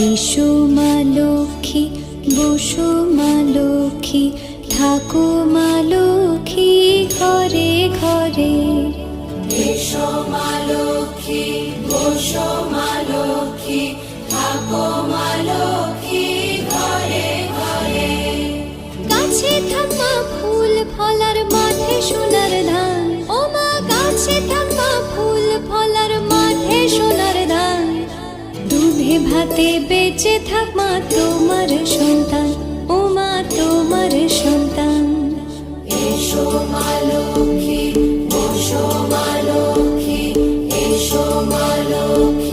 এসো মা লক্ষ্মী, বসো মা লক্ষ্মী, থাকো মা লক্ষ্মী ঘরে ঘরে। এসো মা লক্ষ্মী, বসো মা লক্ষ্মী, থাকো মা লক্ষ্মী ঘরে ঘরে। গাছে থাক মা ফুল ফলার, মাঠে সোনার ধান। ও মা গাছে থাক মা ফুল ফলার, মাঠে সোনার ধান। দুধে ভাতে বেঁচে থাক মা তোমার সন্তান, ও মা তোমার সন্তান। এসো মা লক্ষ্মী, বসো মা লক্ষ্মী, এসো মা লক্ষ্মী।